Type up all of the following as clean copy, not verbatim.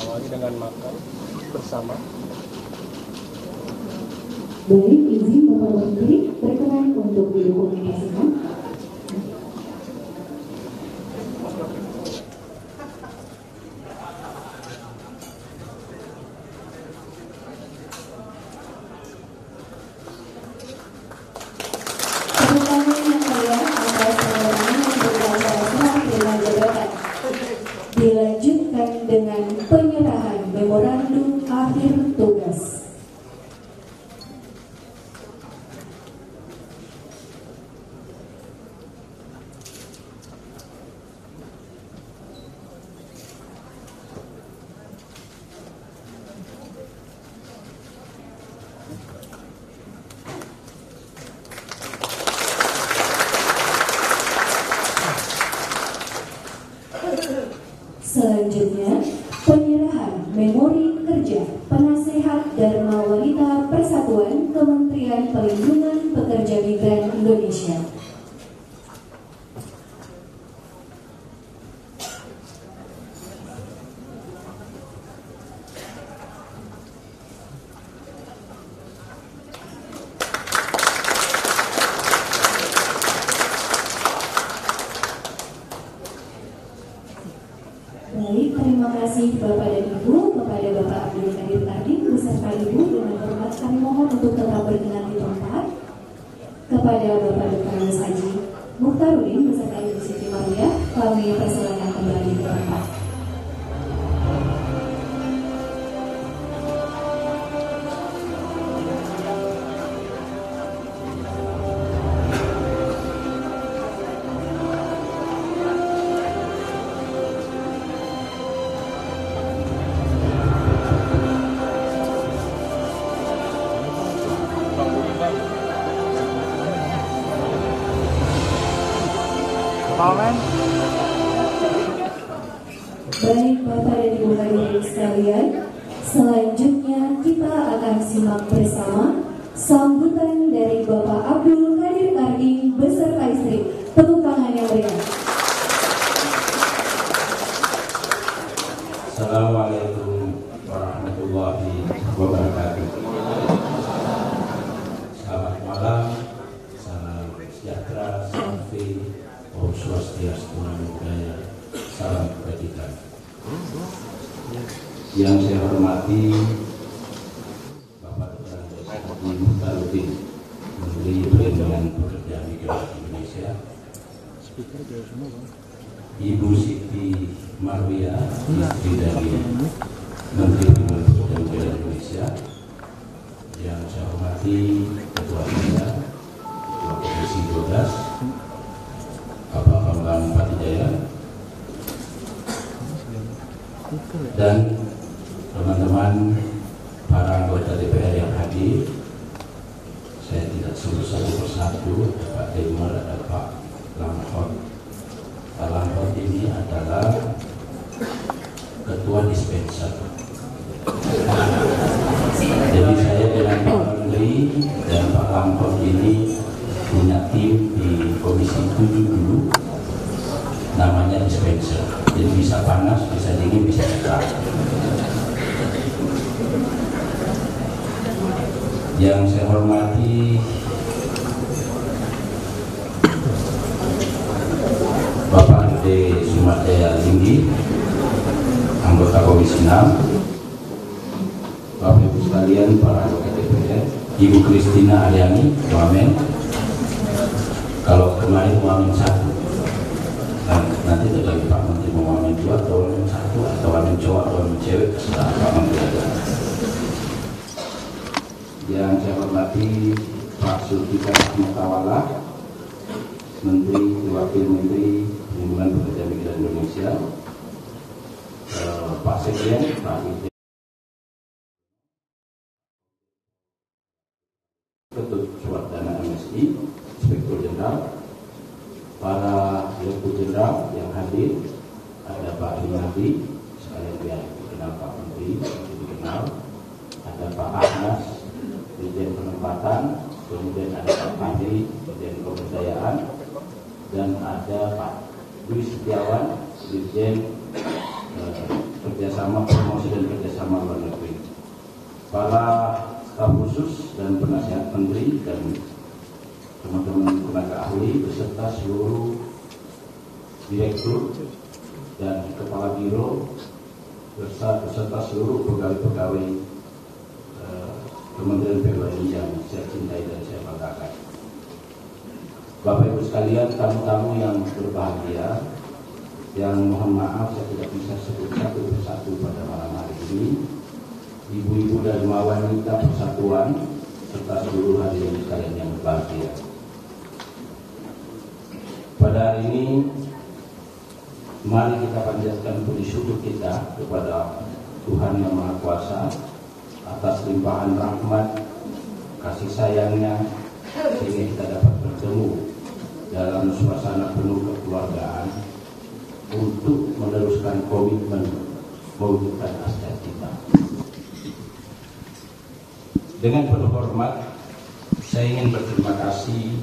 awali dengan makan bersama. Baik, izin Bapak Menteri berkenan untuk didokumentasikan. Dilanjutkan dengan penyerahan memorandum akhir tugas. Selanjutnya, penyerahan memori kerja penasehat Dharma Wanita Persatuan Kementerian Perlindungan Pekerja Migran Indonesia. Baik, terima kasih Bapak dan Ibu. Kepada Bapak Abdul Qadir Karding beserta Ibu, dengan hormat kami mohon untuk tetap berkenan di tempat. Kepada Bapak Dr. Haji Mukhtarudin beserta Ibu Siti Maria, kami persilakan kembali ke tempat. Baik Bapak dan Ibu hadirin sekalian, selanjutnya kita akan simak bersama sambutan dari Bapak Abdul Qadir Karding beserta istri. Tepuk tangan yang meriah. Assalamualaikum warahmatullahi wabarakatuh. Selamat malam, salam sejahtera, safi, Om Swastiastu, Namo Buddhaya, salam kebajikan. Yang saya hormati Bapak Dr. Haji Mukhtarudin, Menteri Perlindungan Pekerja Migran Indonesia, Ibu Siti Maria, istri dari Menteri Perlindungan Pekerja Migran Indonesia, yang saya hormati Ketua Bidang, Ketua Komisi 12, Bapak Bambang Patijaya, dan teman-teman para anggota DPR yang hadir. Saya tidak sebut satu persatu, ada Pak Demar, ada Pak Lamhot. Pak Lamhot ini adalah Ketua Dispenser. Jadi saya dengan Pak Menteri dan Pak Lamhot ini punya tim di Komisi 7 dulu, namanya dispenser. Jadi bisa panas, bisa dingin, bisa cerah. Yang saya hormati Bapak Ade Sumadjaya Tinggi, anggota Komisi 6, Bapak Ibu sekalian, para anggota DPR, Ibu Kristina Aryani, wamen. Kalau kemarin wamen 1, nanti ada lagi Pak Menteri mau wamen 2 atau wamen 1 atau wamen cowok atau wamen cewek, setelah Pak Menteri ada. Yang saya hormati Pak Zulfikar Mutawalla, Menteri Wakil Menteri Perlindungan Pekerja Migran Indonesia, Pak Sekjen, Pak Ide, Ketut Suwardana MSI, Inspektur Jenderal, para Direktur Jenderal yang hadir, ada Pak Rinaldi, sekalian biar dikenal Pak Menteri, dikenal, ada Pak Ahnas, Dirjen Penempatan, kemudian ada Pak Fahri, Dirjen Pemberdayaan, dan ada Pak Dwi Setiawan, Dirjen kerjasama promosi dan kerjasama luar negeri, para staf khusus dan penasihat menteri dan teman-teman tenaga ahli beserta seluruh direktur dan kepala biro beserta seluruh pegawai-pegawai Kementerian BUMN yang saya cintai dan saya banggakan. Bapak Ibu sekalian, tamu-tamu yang berbahagia, yang mohon maaf saya tidak bisa sebut satu persatu pada malam hari ini, ibu-ibu dan wanita persatuan serta seluruh hadirin sekalian yang berbahagia. Pada hari ini, mari kita panjatkan puji syukur kita kepada Tuhan Yang Maha Kuasa atas limpahan rahmat, kasih sayangnya, sehingga kita dapat bertemu dalam suasana penuh kekeluargaan untuk meneruskan komitmen mewujudkan hasrat kita. Dengan penuh hormat, saya ingin berterima kasih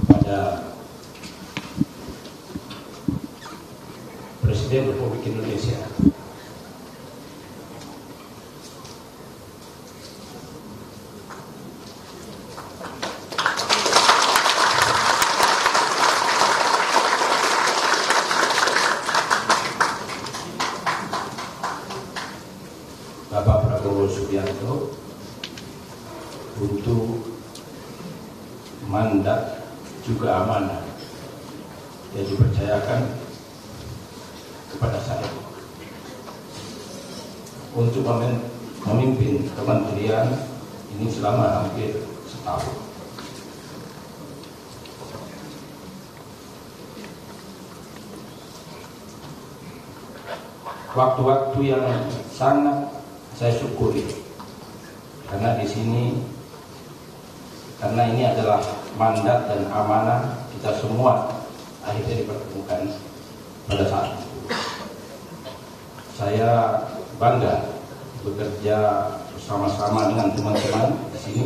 kepada Presiden Republik Indonesia Bapak Prabowo Subianto untuk mandat juga amanah yang dipercayakan kepada saya untuk memimpin kementerian ini selama hampir setahun. Waktu-waktu yang sangat saya syukuri karena di sini, karena ini adalah mandat dan amanah kita semua akhirnya dipertemukan pada saat itu. Saya bangga bekerja bersama-sama dengan teman-teman di sini.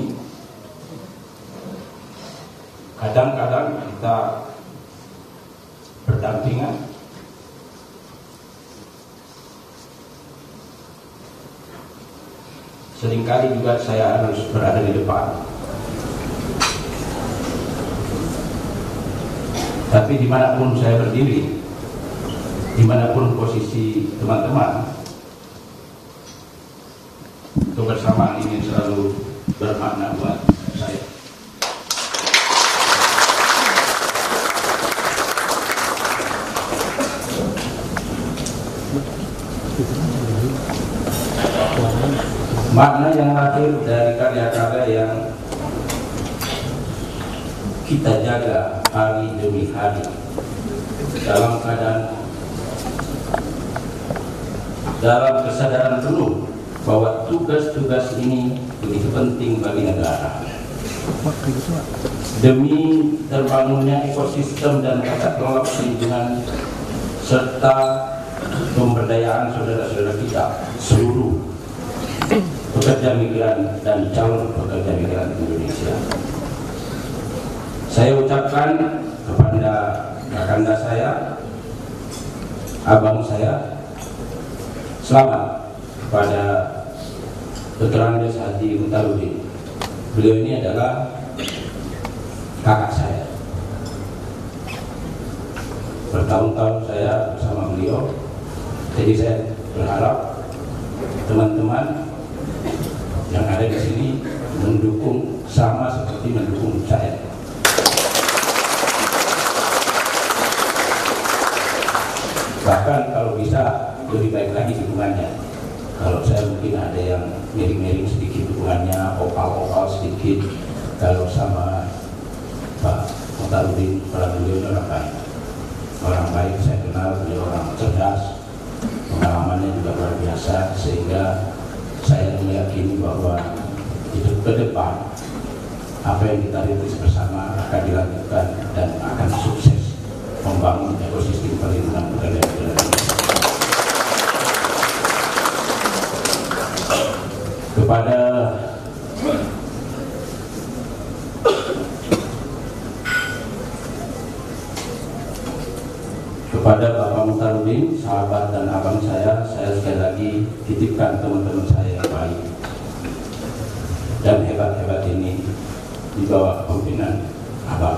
Kadang-kadang kita berdampingan, seringkali juga saya harus berada di depan. Tapi dimanapun saya berdiri, dimanapun posisi teman-teman, kebersamaan ini selalu bermakna buat saya. Makna yang lahir dari karya-karya yang kita jaga hari demi hari dalam kesadaran penuh bahwa tugas-tugas ini begitu penting bagi negara demi terbangunnya ekosistem dan tata kelola lingkungan serta pemberdayaan saudara-saudara kita seluruh pekerja migran dan calon pekerja migran Indonesia. Saya ucapkan kepada kakanda saya, abang saya, selamat kepada Dr. Andes Haji Mutarudin. Beliau ini adalah kakak saya. Bertahun-tahun saya bersama beliau, jadi saya berharap teman-teman yang ada di sini mendukung sama seperti mendukung saya. Bahkan kalau bisa lebih baik lagi dukungannya. Kalau saya mungkin ada yang miring-miring sedikit dukungannya, opal-opal sedikit. Kalau sama Pak Mutarudin, beliau orang baik. Orang baik, saya kenal beliau orang cerdas, pengalamannya juga luar biasa, sehingga saya meyakini bahwa itu ke depan apa yang kita rintis bersama akan dilanjutkan dan akan sukses membangun ekosistem perlindungan pekerja migran. Kepada Bapak Bapak Mutarudin, sahabat dan abang saya sekali lagi titipkan teman-teman saya yang baik dan hebat-hebat ini di bawah pimpinan abang.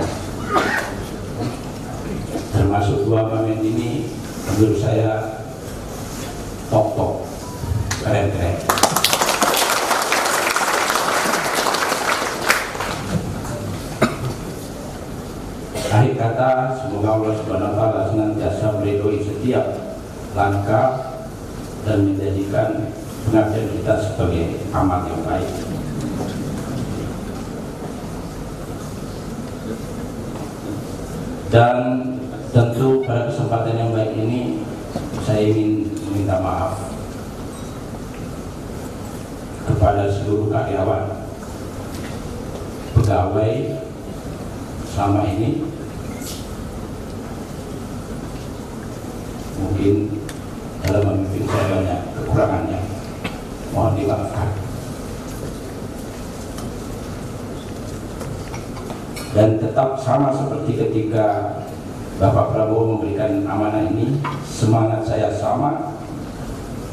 Termasuk dua pemain ini menurut saya top, keren-keren. Akhir kata, semoga Allah Subhanahu wa Ta'ala senantiasa meridhoi setiap langkah dan menjadikan pengabdian kita sebagai amal yang baik. Dan tentu pada kesempatan yang baik ini saya ingin meminta maaf kepada seluruh karyawan, pegawai selama ini. Mungkin dalam memimpin saya banyak kekurangannya, mohon dimaafkan. Dan tetap sama seperti ketika Bapak Prabowo memberikan amanah ini, semangat saya sama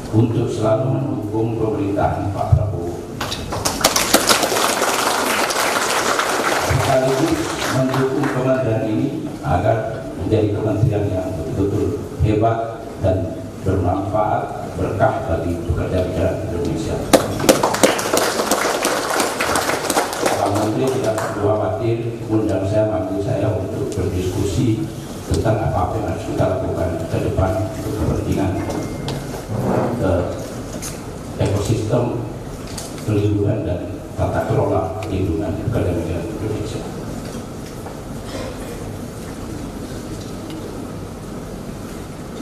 untuk selalu mendukung pemerintahan Pak Prabowo, sekaligus mendukung kementerian ini agar menjadi kementerian yang betul-betul hebat dan bermanfaat, berkah bagi pekerja migran Indonesia. Pak Menteri tidak perlu khawatir, undang saya, manggil saya untuk berdiskusi tentang apa yang harus kita lakukan ke depan untuk kepentingan ekosistem perlindungan dan tata kelola perlindungan pekerja migran Indonesia.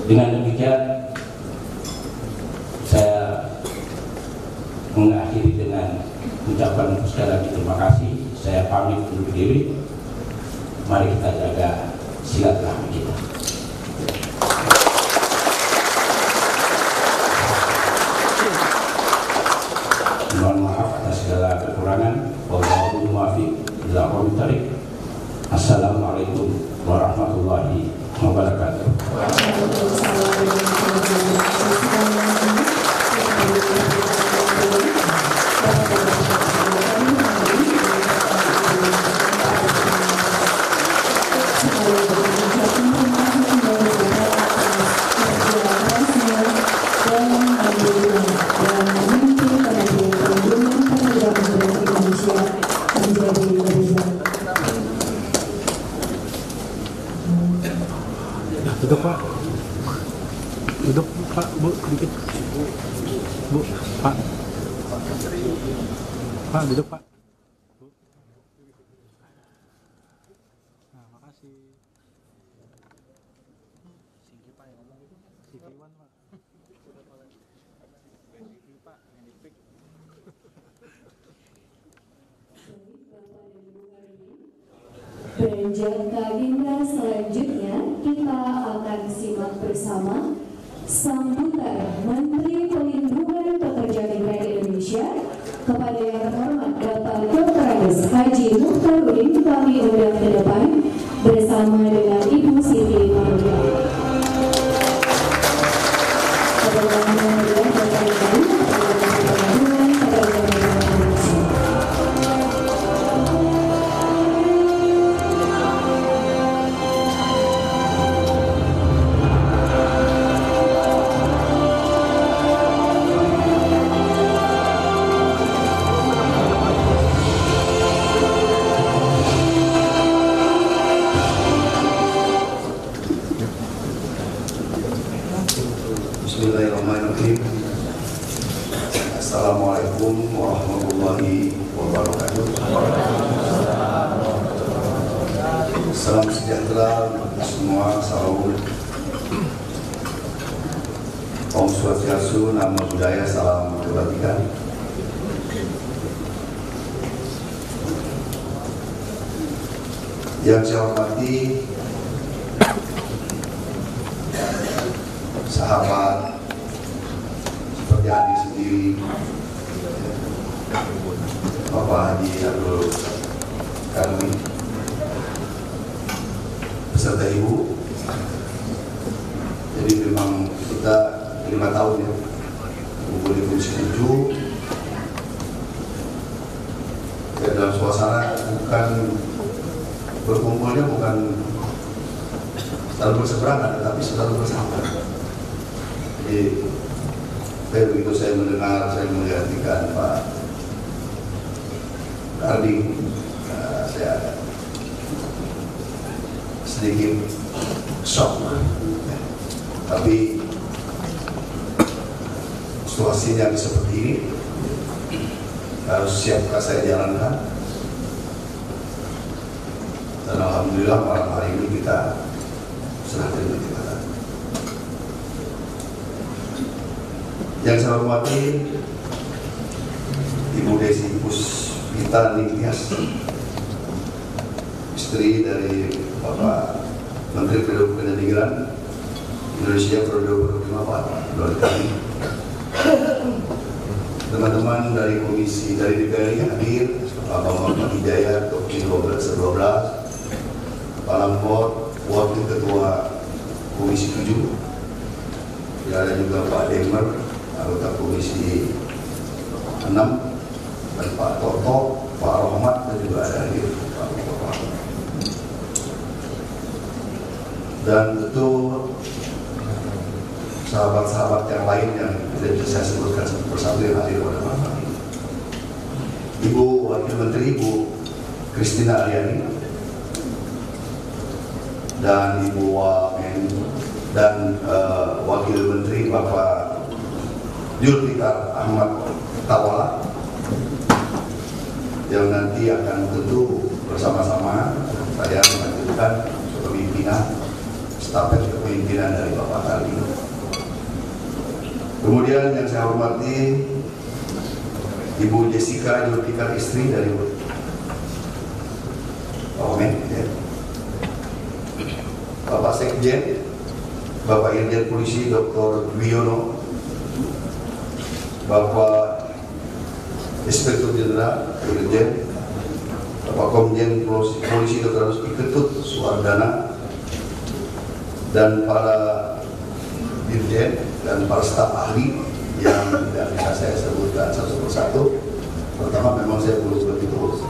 Dengan demikian, saya mengakhiri dengan ucapan sekali lagi terima kasih. Saya pamit undur diri. Mari kita jaga silaturahmi kita. Mohon maaf atas segala kekurangan. Wallahul muwaffiq ila aqwamit thoriq. Assalamualaikum warahmatullahi wabarakatuh. Duduk Pak, duduk Pak, Bu, sedikit, Bu, Pak, duduk Pak. Nah, makasih. Singgi Pak yang ngomong itu, Sikiwan Pak. Singgi Pak, yang dipik. Beranjak ke agenda selanjutnya, kita akan simak bersama sambutan Menteri Pelindungan Pekerja Migran Indonesia kepada yang terhormat Bapak Dr. Haji Mukhtarudin. Kami undang ke depan bersama dengan Ibu Siti Maria. Bismillahirrahmanirrahim. Assalamualaikum warahmatullahi wabarakatuh. Salam sejahtera untuk semua, salam Om Swastiastu, Namo Buddhaya, salam kebajikan. Yang saya hormati sahabat seperti adik sendiri, Bapak Haji Abdul Karmi, beserta Ibu. Jadi 5 tahun ya, kumpul di Komisi 7 ya, dalam suasana bukan berkumpulnya bukan selalu berseberangan, tetapi selalu bersama. Jadi begitu saya mendengar, saya menggantikan Pak Karding, saya sedikit shock, tapi situasinya seperti ini harus siapkah saya jalankan. Dan alhamdulillah malam hari ini kita serah terima jabatan. Yang saya hormati Ibu Desi Puspita Ningtyas, istri dari Bapak Menteri Pendidikan Indonesia periode kelima Pak Ridwan Kamil. Teman-teman dari komisi dari DPR yang hadir, Pak Muhammad Hidayat, Komisi 12, Pak Lampot, Wakil Ketua Komisi 7, ya, ada juga Pak Demer, anggota Komisi 6, dan Pak Toto, Pak Rahmat, dan juga ada hadir Pak Bapak. Dan tentu sahabat-sahabat yang lain yang tidak bisa saya sebutkan satu persatu yang hadir pada malam ini. Ibu Wakil Menteri Ibu Christina Aryani dan Ibu Wamen dan Wakil Menteri Bapak Julfikar Ahmad Tawala yang nanti akan tentu bersama-sama saya melanjutkan kepemimpinan stafet kepemimpinan dari Bapak Karding. Kemudian yang saya hormati Ibu Jessica Julfikar, istri dari Pak Wamen, ya. Bapak Sekjen, Bapak Irjen Polisi Dr. Wiono, Bapak Inspektur Jenderal Irjen, Bapak Komjen Polisi Dr. Rusdi Ketut Suardana, dan para dirjen dan para staf ahli yang tidak bisa saya sebutkan satu persatu. Pertama, memang saya belum begitu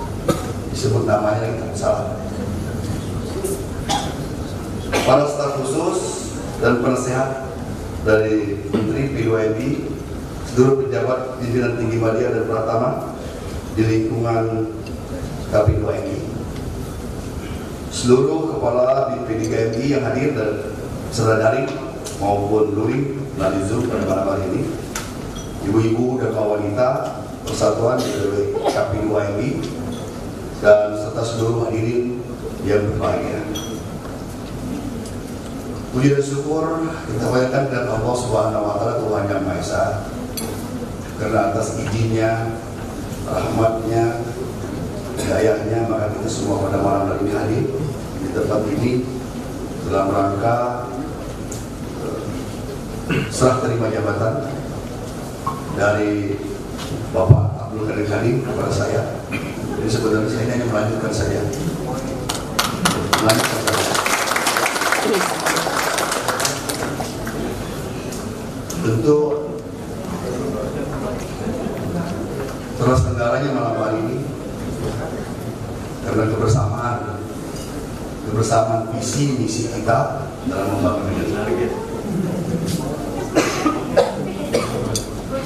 disebut namanya, kita salah. Para staf khusus dan penasehat dari Menteri P2MI, seluruh pejabat pimpinan tinggi media dan pratama di lingkungan KP2MI, seluruh kepala BPD-KMI yang hadir dan secara daring maupun luring melalui Zoom pada malam hari ini, ibu-ibu dan kaum wanita persatuan dari KP2MI, dan serta seluruh hadirin yang berbahagia. Puji dan syukur kita panjatkan kepada Allah Subhanahu wa Ta'ala, Tuhan Yang Maha Esa, karena atas izinnya, rahmatnya, hidayahnya, maka kita semua pada malam hari ini hadir di tempat ini dalam rangka serah terima jabatan dari Bapak Abdul Qadir Karding kepada saya. Jadi sebenarnya saya hanya melanjutkan saja. Tentu terselenggaranya malam hari ini karena kebersamaan visi misi kita dalam membangun negara.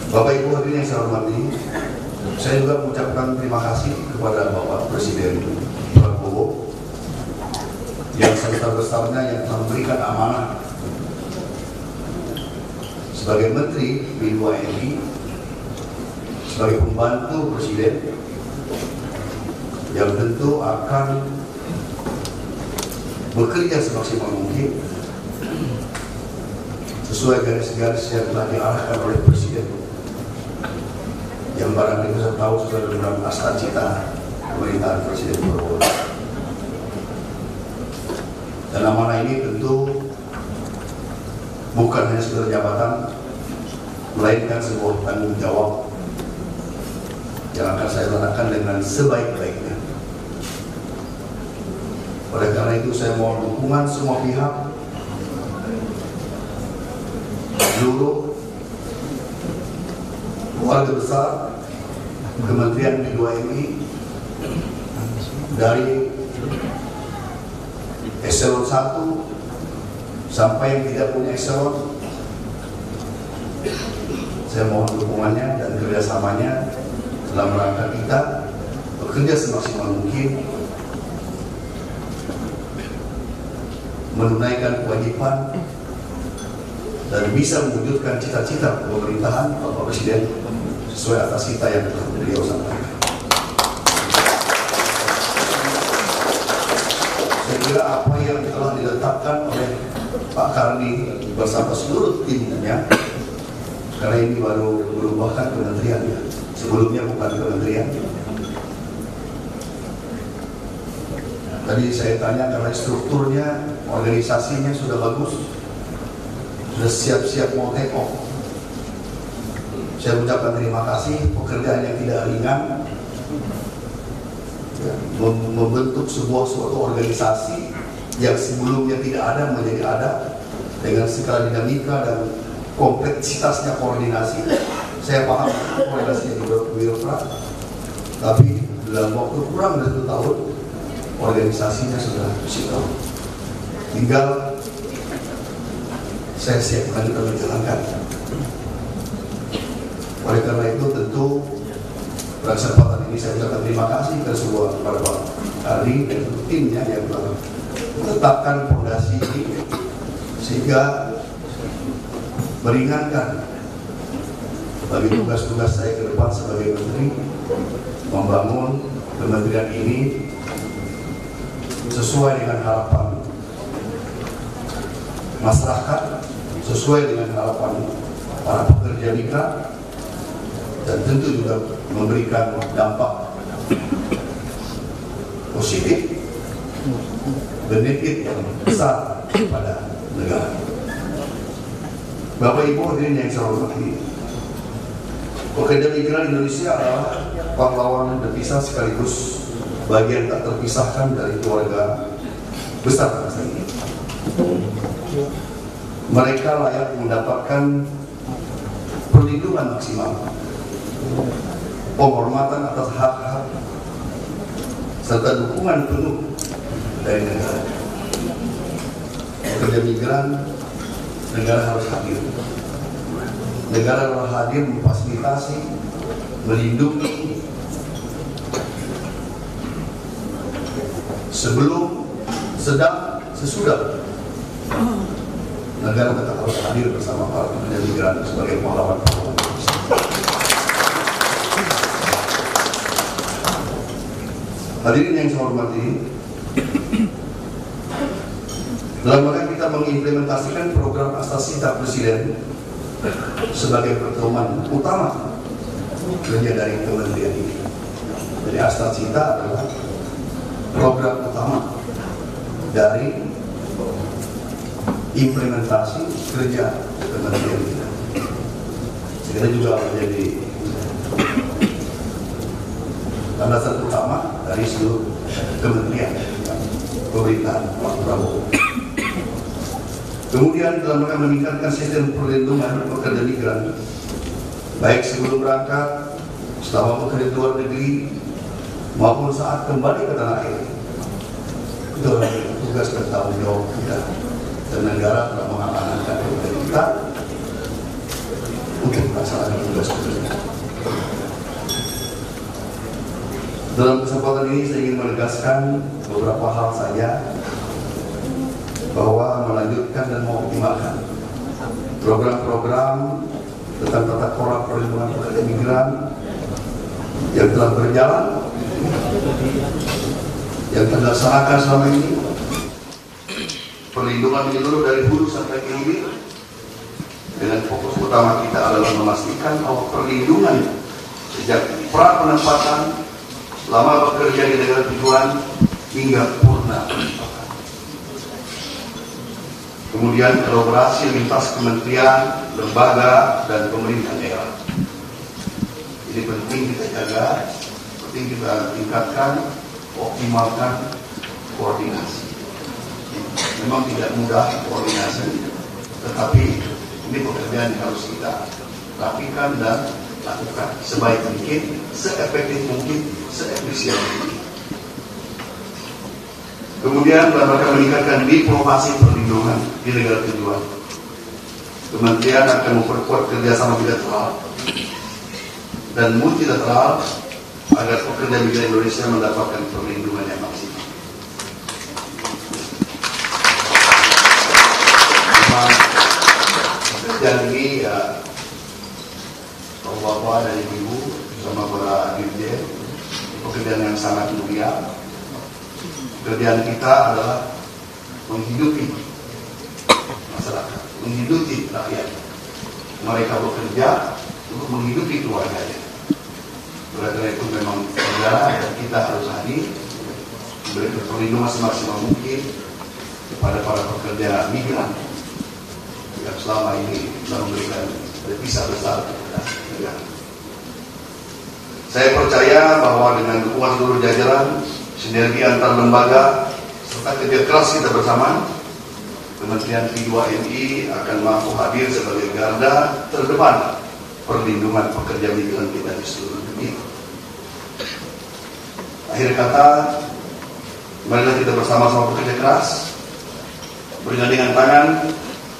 Bapak Ibu hadirin yang saya hormati, saya juga mengucapkan terima kasih kepada Bapak Presiden Prabowo yang sebesar-besarnya yang telah memberikan amanah sebagai Menteri P2MI, sebagai pembantu Presiden yang tentu akan bekerja semaksimal mungkin sesuai garis-garis yang telah diarahkan oleh Presiden, yang barang itu saya tahu sudah dalam asta cita pemerintahan Presiden Prabowo. Dan amanah ini tentu bukan hanya sekedar jabatan, melainkan sebuah tanggung jawab yang akan saya lakukan dengan sebaik-baiknya. Oleh karena itu saya mohon dukungan semua pihak, seluruh keluarga besar Kementerian B2MI dari eselon 1 sampai yang tidak punya eselon. Saya mohon dukungannya dan kerjasamanya dalam rangka kita bekerja semaksimal mungkin menunaikan kewajiban dan bisa mewujudkan cita-cita pemerintahan Bapak Presiden sesuai atas cita yang telah beliau sampaikan. Saya kira apa yang telah diletakkan oleh Pak Karni bersama seluruh timnya, karena ini baru berubahkan kementerian ya, sebelumnya bukan kementerian. Tadi saya tanya karena strukturnya, organisasinya sudah bagus, sudah siap-siap mau take off. Saya ucapkan terima kasih, pekerjaan yang tidak ringan, ya, membentuk suatu organisasi yang sebelumnya tidak ada menjadi ada dengan segala dinamika dan kompleksitasnya koordinasi. Saya paham koordinasi birokrat, tapi dalam waktu kurang dari 1 tahun organisasinya sudah siap. Tinggal saya siapkan kita menjalankan. Oleh karena itu tentu pada kesempatan ini saya ucapkan terima kasih kepada Pak Karni dan timnya yang telah meletakkan fondasi ini sehingga meringankan bagi tugas-tugas saya ke depan sebagai menteri membangun kementerian ini sesuai dengan harapan masyarakat, sesuai dengan harapan para pekerja migran, dan tentu juga memberikan dampak positif, benefit yang besar kepada negara. Bapak Ibu hadirin yang saya hormati, pekerja migran Indonesia adalah pahlawan devisa sekaligus bagian tak terpisahkan dari keluarga besar bangsa ini. Mereka layak mendapatkan perlindungan maksimal, penghormatan atas hak-hak, serta dukungan penuh dari negara. Pekerja migran, negara harus hadir. Negara harus hadir memfasilitasi, melindungi, sebelum, sedang, sesudah. Negara tetap harus hadir bersama para pekerja migran sebagai pahlawan-pahlawan. Hadirin yang saya hormati, dalam rangka kita mengimplementasikan program Astasita Presiden sebagai pertemuan utama kerja dari kementerian ini. Jadi Astasita adalah program utama dari implementasi kerja kementerian kita. Kita juga menjadi landasan utama dari seluruh kementerian pemerintahan Pak Prabowo. Kemudian dalam rangka meningkatkan sistem perlindungan pekerja migran, baik sebelum berangkat, selama bekerja di luar negeri, maupun saat kembali ke tanah air. Itu adalah tugas dan tanggung jawab kita. Dan negara telah mengamanatkan kita untuk melaksanakan tugas kita. Dalam kesempatan ini saya ingin menegaskan beberapa hal saja, bahwa melanjutkan dan mengoptimalkan program-program tentang tata kelola perlindungan pekerja migran yang telah berjalan, yang terlaksanakan selama ini. Perlindungan menyeluruh dari hulu sampai ke hilir, dengan fokus utama kita adalah memastikan bahwa perlindungan sejak pra penempatan, lama bekerja di negara tujuan hingga purna penempatan. Kemudian kolaborasi lintas kementerian, lembaga, dan pemerintah daerah. Ini penting kita jaga, penting kita tingkatkan, optimalkan koordinasi. Memang tidak mudah koordinasi, tetapi ini pekerjaan yang harus kita rapikan dan lakukan sebaik mungkin, seefektif mungkin, seefisien mungkin. Kemudian dalam rangka meningkatkan diplomasi perlindungan di negara tujuan, Kementerian akan memperkuat kerjasama bilateral dan multilateral agar pekerja migran Indonesia mendapatkan perlindungan yang maksimal. Pekerjaan ini ya, bapak-bapak dan ibu bersama para dirjen, pekerjaan yang sangat mulia. Pekerjaan kita adalah menghidupi masyarakat, menghidupi rakyat. Mereka bekerja untuk menghidupi keluarganya. Oleh karena itu memang negara dan kita harus hadir, memberikan perlindungan semaksimal mungkin kepada para pekerja migran yang selama ini telah memberikan devisa besar kepada negara. Saya percaya bahwa dengan dukungan seluruh jajaran, sinergi antar lembaga, serta kerja keras kita bersama, Kementerian P2MI akan mampu hadir sebagai garda terdepan perlindungan pekerja migran kita di seluruh dunia. Akhir kata, marilah kita bersama-sama bekerja keras, bergandengan tangan,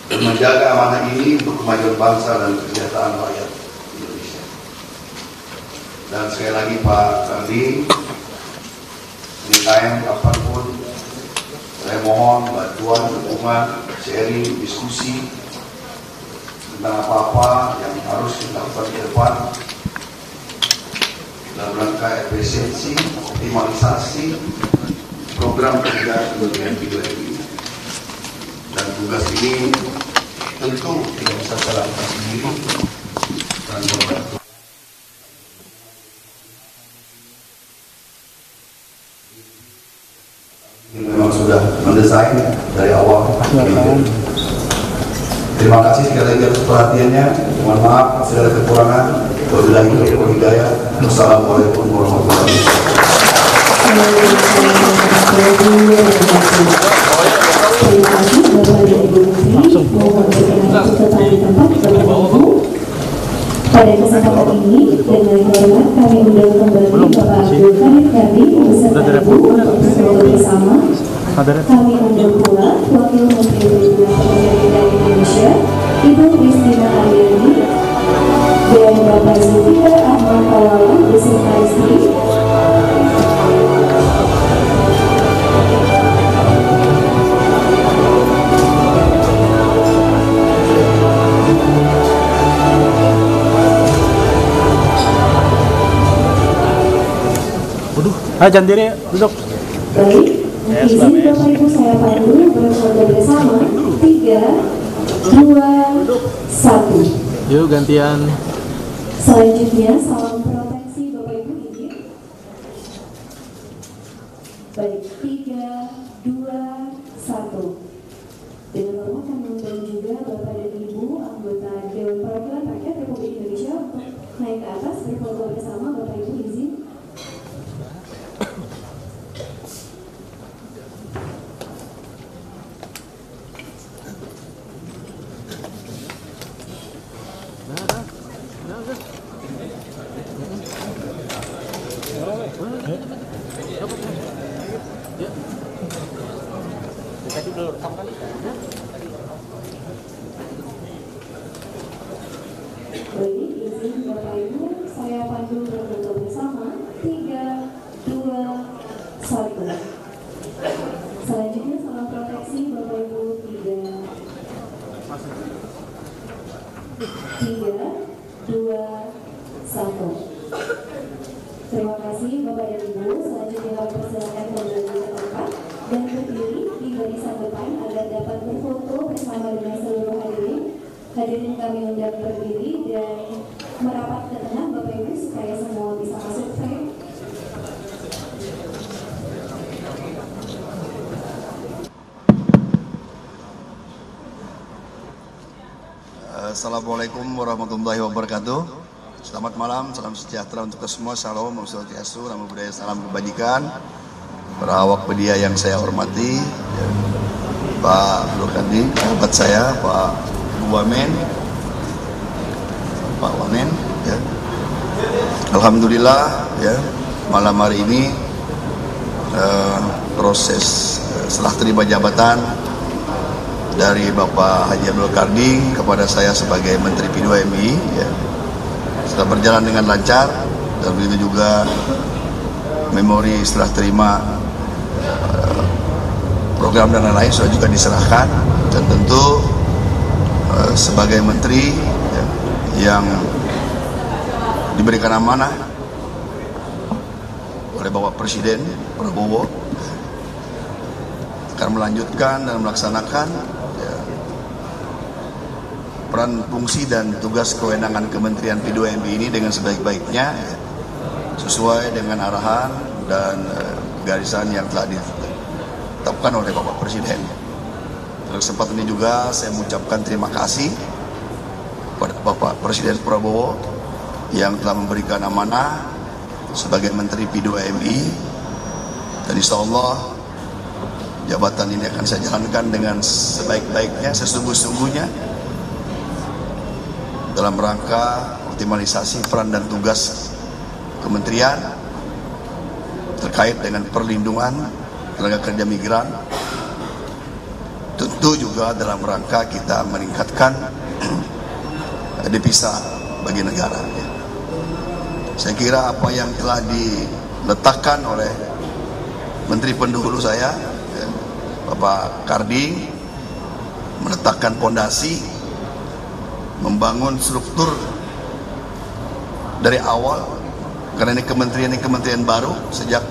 dan menjaga amanah ini untuk kemajuan bangsa dan kesejahteraan rakyat Indonesia. Dan sekali lagi Pak Kardi, anytime, kapanpun, saya mohon bantuan, dukungan, sharing, diskusi tentang apa-apa yang harus kita lakukan ke depan dalam rangka efisiensi, optimalisasi program kerja Kementerian P2MI. Dan tugas ini tentu tidak bisa saya lakukan sendiri dan membantu. Memang sudah mendesain dari awal. Terima kasih sekali lagi atas perhatiannya. Mohon maaf segala kekurangan. Wabillahi taufiq wal hidayah. Wassalamualaikum warahmatullahi wabarakatuh. Terima kasih Bapak dan Ibu Menteri. Mohon berkenan untuk tetap di tempat Bapak Ibu. Pada kesempatan ini, dengan hormat kami undang kembali Bapak Abdul Kadir Kardi beserta Ibu untuk berfoto bersama. Kami undang pula Wakil Menteri Perhubungan Pekerjaan Indonesia, Ibu Kristina Aryani, dan Bapak Zulfikar Ahmad Pawala beserta istri. Jangan diri, duduk. Baik, izin Bapak Ibu saya pandu berfoto bersama. 3, 2, 1. Yuk gantian. Selanjutnya salam proteksi Bapak Ibu izin. Baik, 3, 2, 1. Dengan hormat kami undang juga Bapak dan Ibu anggota Dewan Perwakilan Rakyat Republik Indonesia untuk naik ke atas berfoto bersama. Bapak Ibu izin. Baik, izin Bapak Ibu, saya pandu berfoto bersama. 3, 2, 1. Selanjutnya salam proteksi Bapak Ibu. 3, 2, 1. Terima kasih Bapak dan Ibu. Selanjutnya kami persilakan kembali ke tempat dan berdiri di barisan depan agar dapat berfoto bersama dengan seluruh hadirin. Hadirin kami undang berdiri dan merapat ke tengah Bapak Ibu supaya semua bisa masuk frame. Assalamualaikum warahmatullahi wabarakatuh. Selamat malam, salam sejahtera untuk kita semua. Salam, Om Swastiastu, Namo Buddhaya, salam kebajikan. Para awak media yang saya hormati, Pak Abdul Kadir, sahabat saya, Pak Wamen, ya, Alhamdulillah ya, malam hari ini proses setelah terima jabatan dari Bapak Haji Abdul Karding kepada saya sebagai Menteri P2MI ya, setelah berjalan dengan lancar, dan begitu juga memori setelah terima program dan lain-lain sudah juga diserahkan, dan tentu sebagai menteri ya, yang diberikan amanah oleh Bapak Presiden Prabowo akan melanjutkan dan melaksanakan ya, peran, fungsi dan tugas kewenangan Kementerian P2MI ini dengan sebaik-baiknya ya, sesuai dengan arahan dan garisan yang telah ditetapkan oleh Bapak Presiden. Pada kesempatan ini juga saya mengucapkan terima kasih kepada Bapak Presiden Prabowo yang telah memberikan amanah sebagai Menteri P2MI, dan insya Allah jabatan ini akan saya jalankan dengan sebaik-baiknya, sesungguh-sungguhnya dalam rangka optimalisasi peran dan tugas kementerian terkait dengan perlindungan tenaga kerja migran, tentu juga dalam rangka kita meningkatkan devisa bagi negara ya. Saya kira apa yang telah diletakkan oleh Menteri pendahulu saya ya, Bapak Karding, meletakkan pondasi, membangun struktur dari awal, karena ini kementerian baru sejak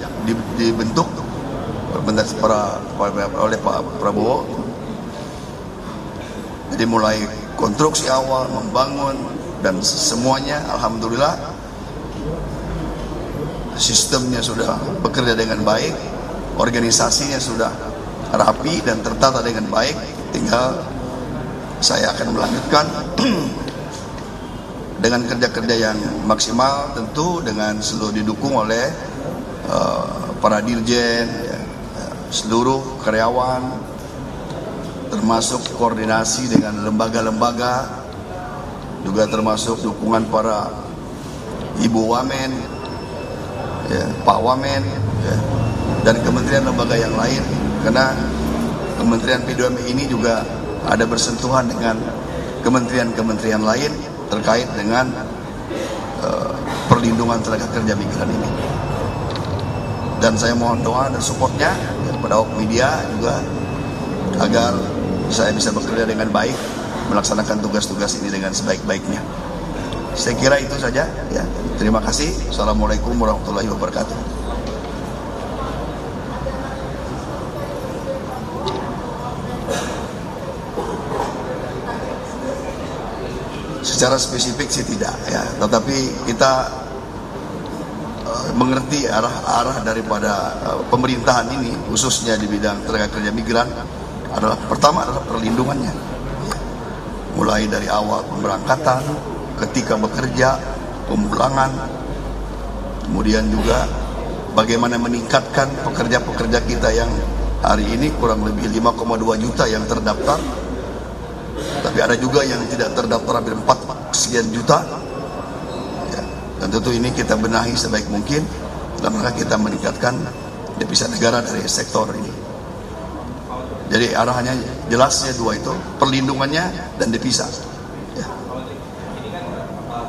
dibentuk oleh Pak Prabowo. Jadi mulai konstruksi awal, membangun, dan semuanya alhamdulillah sistemnya sudah bekerja dengan baik, organisasinya sudah rapi dan tertata dengan baik. Tinggal saya akan melanjutkan dengan kerja-kerja yang maksimal, tentu dengan seluruh didukung oleh para dirjen ya, seluruh karyawan, termasuk koordinasi dengan lembaga-lembaga, juga termasuk dukungan para Ibu Wamen ya, Pak Wamen ya, dan kementerian lembaga yang lain, karena Kementerian P2MI ini juga ada bersentuhan dengan kementerian-kementerian lain terkait dengan perlindungan tenaga kerja migran ini. Dan saya mohon doa dan supportnya ya, kepada awak media juga agar saya bisa bekerja dengan baik, melaksanakan tugas-tugas ini dengan sebaik-baiknya. Saya kira itu saja ya. Terima kasih. Assalamualaikum warahmatullahi wabarakatuh. Secara spesifik sih tidak ya, tetapi kita mengerti arah daripada pemerintahan ini, khususnya di bidang tenaga kerja migran, adalah pertama adalah perlindungannya, mulai dari awal pemberangkatan, ketika bekerja, pemulangan, kemudian juga bagaimana meningkatkan pekerja-pekerja kita yang hari ini kurang lebih 5,2 juta yang terdaftar, tapi ada juga yang tidak terdaftar, hampir 4 sekian juta ya. Dan tentu ini kita benahi sebaik mungkin dalam rangka kita meningkatkan devisa negara dari sektor ini. Jadi arahnya jelasnya dua itu, perlindungannya dan devisa ya. Ini kan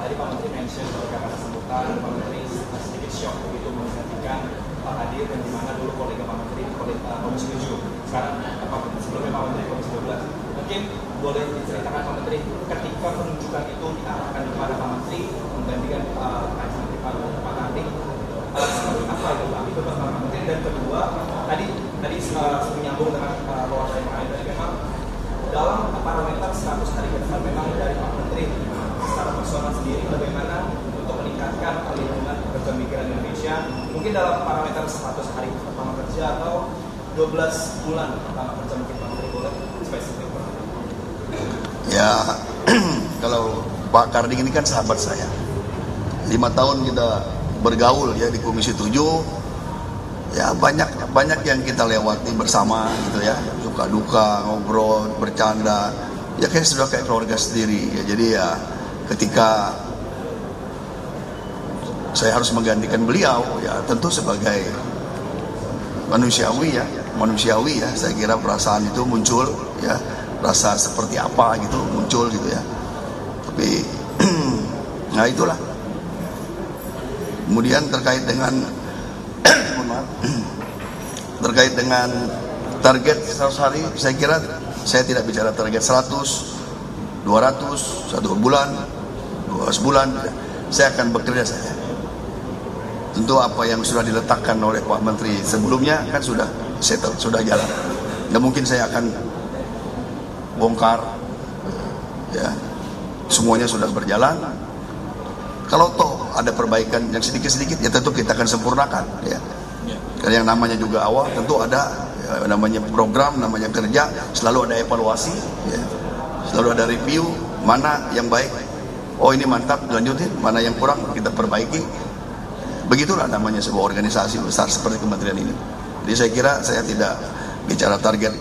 tadi Pak Menteri mention beberapa sambutan, Pak Menteri sedikit shock begitu menggantikan Pak Hadir, dan di mana dulu kolega Pak Menteri Komisi 7, sekarang sebelumnya Pak Menteri Komisi 12. Mungkin boleh diceritakan Pak Menteri, ketika penunjukan itu diarahkan kepada Pak Menteri menggantikan Pak Menteri Pak Karding, seperti apa itu Pak? Itu Pak Menteri. Dan kedua, tadi menyambung dengan bahwa saya mengenai tadi, memang dalam parameter 100 hari ke depan memang dari Pak Menteri secara personal sendiri bagaimana untuk meningkatkan perlindungan pekerja migran Indonesia, mungkin dalam parameter 100 hari pertama kerja atau 12 bulan pertama kerja, mungkin Pak Menteri boleh spesifik Pak? Ya, kalau Pak Karding ini kan sahabat saya, 5 tahun kita bergaul ya di Komisi 7 ya, banyak yang kita lewati bersama gitu ya, suka duka, ngobrol, bercanda ya, kayak sudah kayak keluarga sendiri ya. Jadi ya ketika saya harus menggantikan beliau, ya tentu sebagai manusiawi ya, saya kira perasaan itu muncul, ya rasa seperti apa gitu muncul gitu ya. Tapi nah itulah. Kemudian terkait dengan target 100 hari, saya kira saya tidak bicara target 100, 200, 1 bulan, 2 bulan. Saya akan bekerja saja. Tentu apa yang sudah diletakkan oleh Pak Menteri sebelumnya kan sudah settle, sudah jalan. Nggak mungkin saya akan bongkar, ya semuanya sudah berjalan. Kalau toh ada perbaikan yang sedikit-sedikit, ya tentu kita akan sempurnakan, ya. Karena yang namanya juga awal, tentu ada ya, namanya program, namanya kerja, selalu ada evaluasi, ya. Selalu ada review, mana yang baik, oh ini mantap, lanjutin, mana yang kurang kita perbaiki. Begitulah namanya sebuah organisasi besar seperti kementerian ini. Jadi saya kira saya tidak bicara target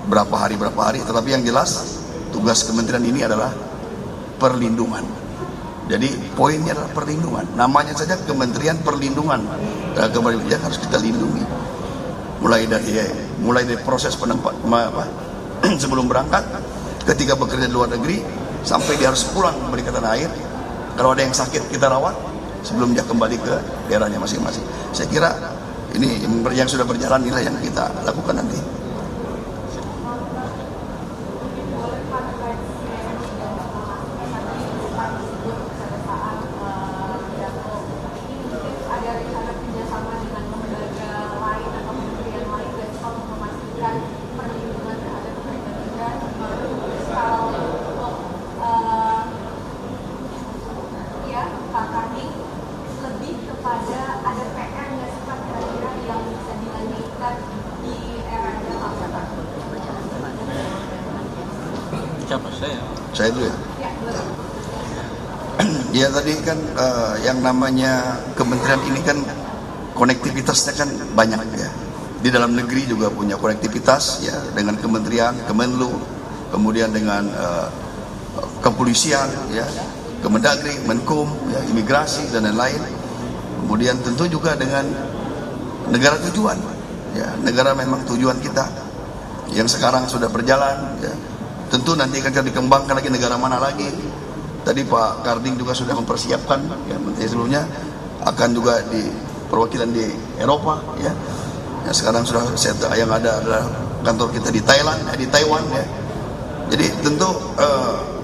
berapa hari, tetapi yang jelas tugas kementerian ini adalah perlindungan. Jadi poinnya adalah perlindungan. Namanya saja Kementerian Perlindungan. Ya harus kita lindungi. Mulai dari proses sebelum berangkat, ketika bekerja di luar negeri, sampai dia harus pulang kembali ke tanah air. Kalau ada yang sakit kita rawat sebelum dia kembali ke daerahnya masing-masing. Saya kira ini yang sudah berjalan, inilah yang kita lakukan nanti. Saya dulu ya. Ya tadi kan yang namanya kementerian ini kan konektivitasnya kan banyak ya. Di dalam negeri juga punya konektivitas ya, dengan kementerian, Kemenlu, kemudian dengan kepolisian ya, Kemendagri, Menkum, ya, imigrasi dan lain-lain. Kemudian tentu juga dengan negara tujuan ya, negara memang tujuan kita yang sekarang sudah berjalan ya. Tentu nanti akan dikembangkan lagi negara mana lagi. Tadi Pak Karding juga sudah mempersiapkan, ya, menteri sebelumnya akan juga di perwakilan di Eropa, ya. Yang sekarang sudah yang ada adalah kantor kita di Thailand, di Taiwan, ya. Jadi tentu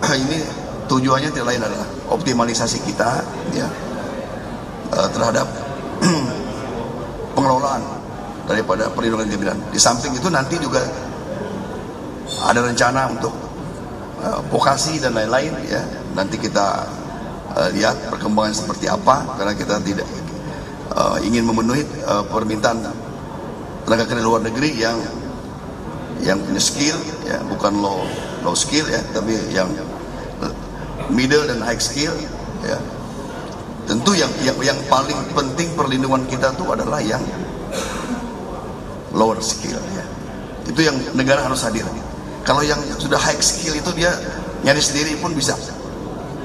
ini tujuannya tidak lain adalah optimalisasi kita, ya, terhadap pengelolaan daripada perlindungan kebidanan. Di samping itu nanti juga ada rencana untuk vokasi dan lain-lain ya. Nanti kita lihat perkembangan seperti apa, karena kita tidak ingin memenuhi permintaan tenaga kerja luar negeri yang punya skill ya, bukan low skill ya, tapi yang middle dan high skill ya. Tentu yang paling penting perlindungan kita itu adalah yang lower skill ya. Itu yang negara harus hadir. Kalau yang sudah high skill itu dia nyari sendiri pun bisa,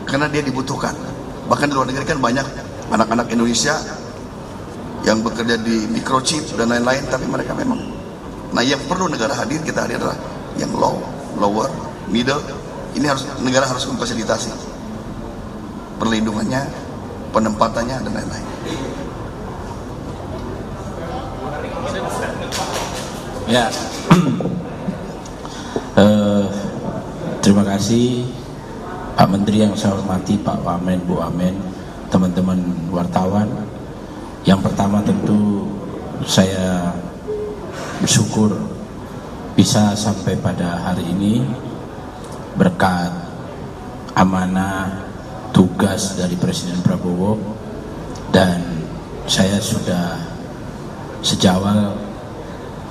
karena dia dibutuhkan. Bahkan di luar negeri kan banyak anak-anak Indonesia yang bekerja di microchip dan lain-lain, tapi mereka memang. Nah, yang perlu negara hadir, kita hadir adalah yang lower, middle. Ini negara harus memfasilitasi perlindungannya, penempatannya dan lain-lain. Ya. Terima kasih Pak Menteri yang saya hormati, Pak Wamen, Bu Wamen, teman-teman wartawan. Yang pertama tentu saya bersyukur bisa sampai pada hari ini berkat amanah tugas dari Presiden Prabowo, dan saya sudah sejak awal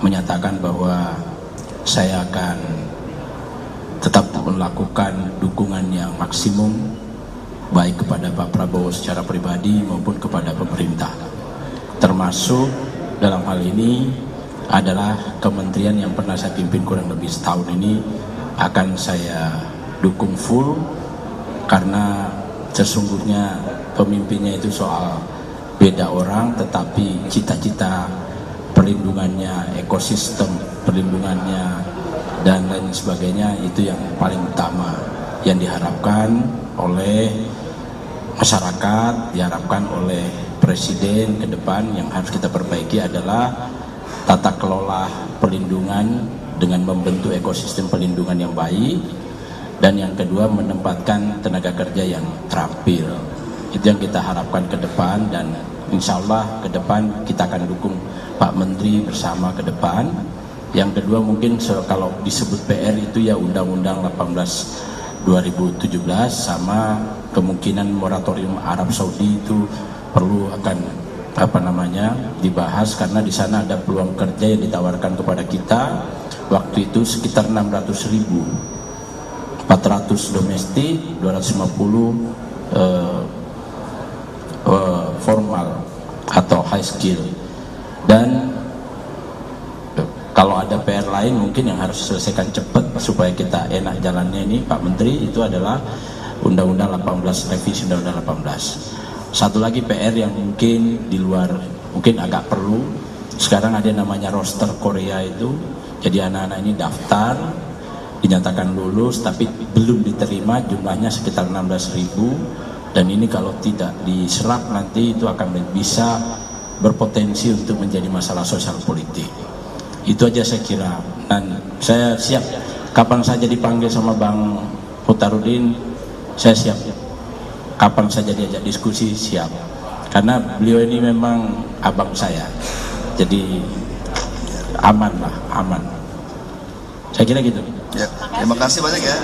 menyatakan bahwa saya akan tetap melakukan dukungan yang maksimum baik kepada Pak Prabowo secara pribadi maupun kepada pemerintah, termasuk dalam hal ini adalah kementerian yang pernah saya pimpin kurang lebih setahun ini akan saya dukung full, karena sesungguhnya pemimpinnya itu soal beda orang, tetapi cita-cita perlindungannya, ekosistem perlindungannya dan lain sebagainya itu yang paling utama yang diharapkan oleh masyarakat, diharapkan oleh presiden ke depan. Yang harus kita perbaiki adalah tata kelola perlindungan dengan membentuk ekosistem perlindungan yang baik, dan yang kedua menempatkan tenaga kerja yang terampil. Itu yang kita harapkan ke depan, dan insya Allah ke depan kita akan dukung Pak Menteri bersama ke depan. Yang kedua mungkin kalau disebut PR itu ya Undang-Undang 18/2017 sama kemungkinan moratorium Arab Saudi itu perlu akan dibahas, karena di sana ada peluang kerja yang ditawarkan kepada kita waktu itu sekitar 600.000, 400 domestik, 250 formal atau high skill. Dan kalau ada PR lain mungkin yang harus selesaikan cepat supaya kita enak jalannya ini Pak Menteri, itu adalah Undang-Undang 18, revisi Undang-Undang 18. Satu lagi PR yang mungkin di luar, mungkin agak perlu, sekarang ada namanya roster Korea itu. Jadi anak-anak ini daftar, dinyatakan lulus tapi belum diterima, jumlahnya sekitar 16.000, dan ini kalau tidak diserap nanti itu akan bisa berpotensi untuk menjadi masalah sosial politik. Itu aja saya kira, dan saya siap kapan saja dipanggil sama Bang Hutarudin, saya siap. Kapan saja diajak diskusi, siap. Karena beliau ini memang abang saya, jadi aman lah, aman. Saya kira gitu. Ya, terima kasih banyak ya.